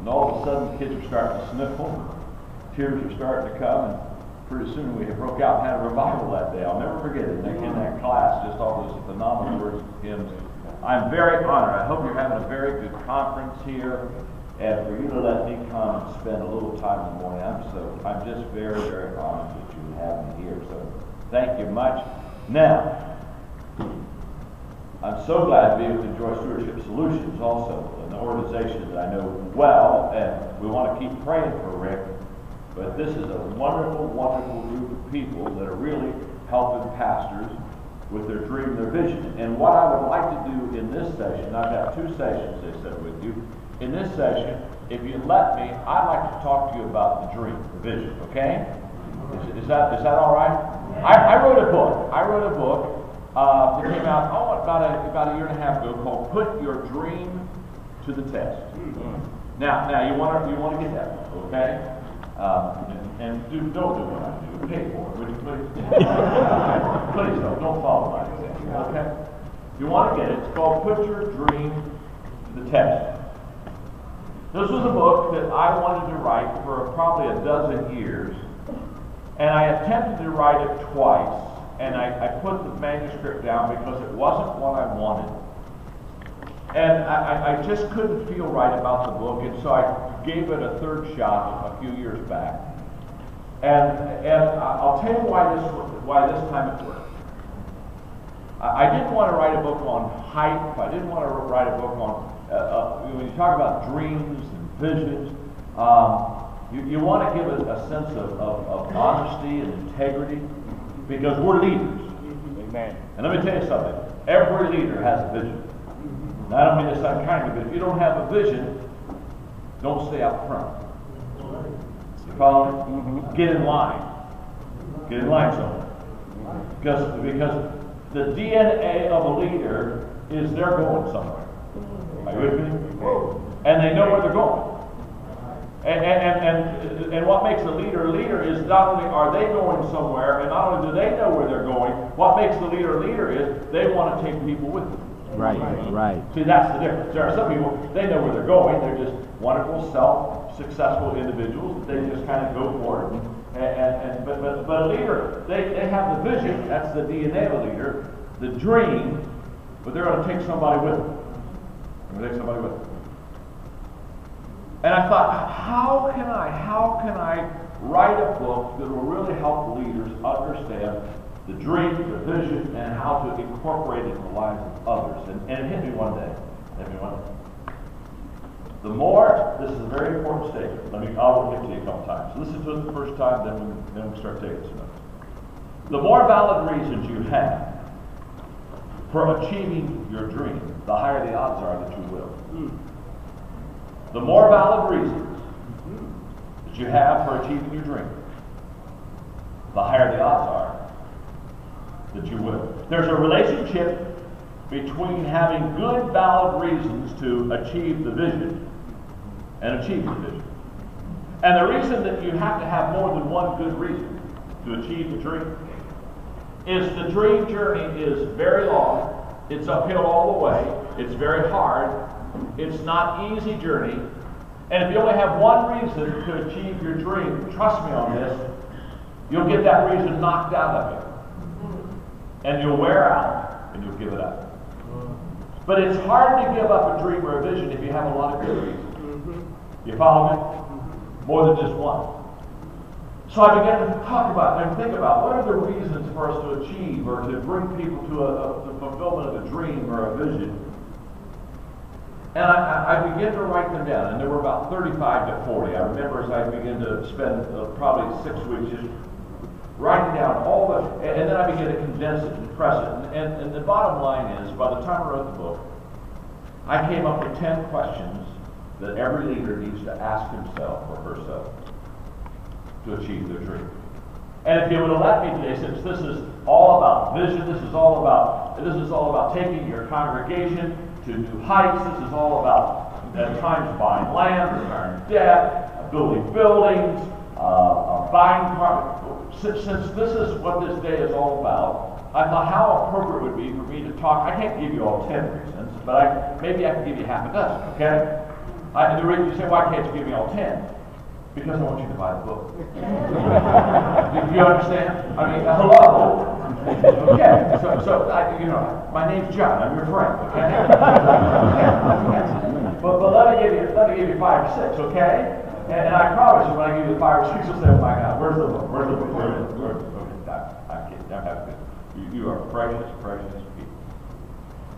And all of a sudden, the kids are starting to sniffle. Tears are starting to come. And pretty soon, we broke out and had a revival that day. I'll never forget it. In that class, just all those phenomenal words of hymns. I'm very honored. I hope you're having a very good conference here. And for you to let me come and spend a little time in the morning, I'm just very, very honored that you have me here. So thank you much. Now, I'm so glad to be able to enjoy Stewardship Solutions also, an organization that I know well, and we want to keep praying for Rick. But this is a wonderful, wonderful group of people that are really helping pastors with their dream, their vision. And what I would like to do in this session, I've got 2 sessions, they said, with you. In this session, if you let me, I'd like to talk to you about the dream, the vision, okay? Is that all right? I wrote a book. That came out about a year and a half ago called "Put Your Dream to the Test." Now you want to get that one, okay? And don't do what I do. Pay for it, would you please? Please don't follow my example, okay? You want to get it. It's called "Put Your Dream to the Test." This was a book that I wanted to write for probably a dozen years, and I attempted to write it twice. And I put the manuscript down because it wasn't what I wanted. And I just couldn't feel right about the book, and so I gave it a 3rd shot a few years back. And I'll tell you why this time it worked. I didn't want to write a book on hype. I didn't want to write a book on, when you talk about dreams and visions, you want to give it a sense of honesty and integrity. Because we're leaders. Amen. And let me tell you something. Every leader has a vision. And I don't mean this unkindly, but if you don't have a vision, don't stay out front. You follow me? Mm-hmm. Get in line. Get in line somewhere. Because the DNA of a leader is they're going somewhere. Are you with me? And they know where they're going. And what makes a leader is not only are they going somewhere, and not only do they know where they're going, what makes the leader is they want to take people with them. Right. See, that's the difference. There are some people, they know where they're going. They're just wonderful, successful individuals that they just kind of go for it. But a leader, they have the vision. That's the DNA of a leader. The dream, but they're going to take somebody with them. And I thought, how can I write a book that will really help leaders understand the dream, the vision, and how to incorporate it in the lives of others? And it hit me one day. The more, this is a very important statement. I'll get to you a couple times. Listen to it the first time, then we start taking some notes. The more valid reasons you have for achieving your dream, the higher the odds are that you will. The more valid reasons that you have for achieving your dream, the higher the odds are that you will. There's a relationship between having good, valid reasons to achieve the vision and achieve the vision. And the reason that you have to have more than one good reason to achieve the dream is the dream journey is very long. It's uphill all the way. It's very hard. It's not an easy journey. And if you only have one reason to achieve your dream, trust me on this, you'll get that reason knocked out of you. And you'll wear out and you'll give it up. But it's hard to give up a dream or a vision if you have a lot of good reasons. You follow me? More than just one. So I began to talk about and think about what are the reasons for us to achieve or to bring people to the fulfillment of a dream or a vision. And I began to write them down, and there were about 35 to 40. I remember as I began to spend probably 6 weeks just writing down all the, and then I began to condense it and press it. And the bottom line is, by the time I wrote the book, I came up with 10 questions that every leader needs to ask himself or herself to achieve their dream. And if you would have let me today, since this is all about vision, this is all about taking your congregation to new heights, this is all about at times buying land, retiring debt, building buildings, buying property. Since this is what this day is all about, I thought how appropriate it would be for me to talk. I can't give you all 10 reasons, but maybe I can give you half a dozen, okay? The reason you say, why can't you give me all 10? Because I want you to buy the book. Do you understand? I mean, hello. Okay, so my name's John. I'm your friend. Okay. but let me give you 5 or 6. Okay. And I promise you, when I give you 5 or 6, you'll say, "Oh my God, where's the book? Where's the book? Where is it?" I'm kidding. I'm happy. You are precious, precious people.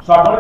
So I'm going to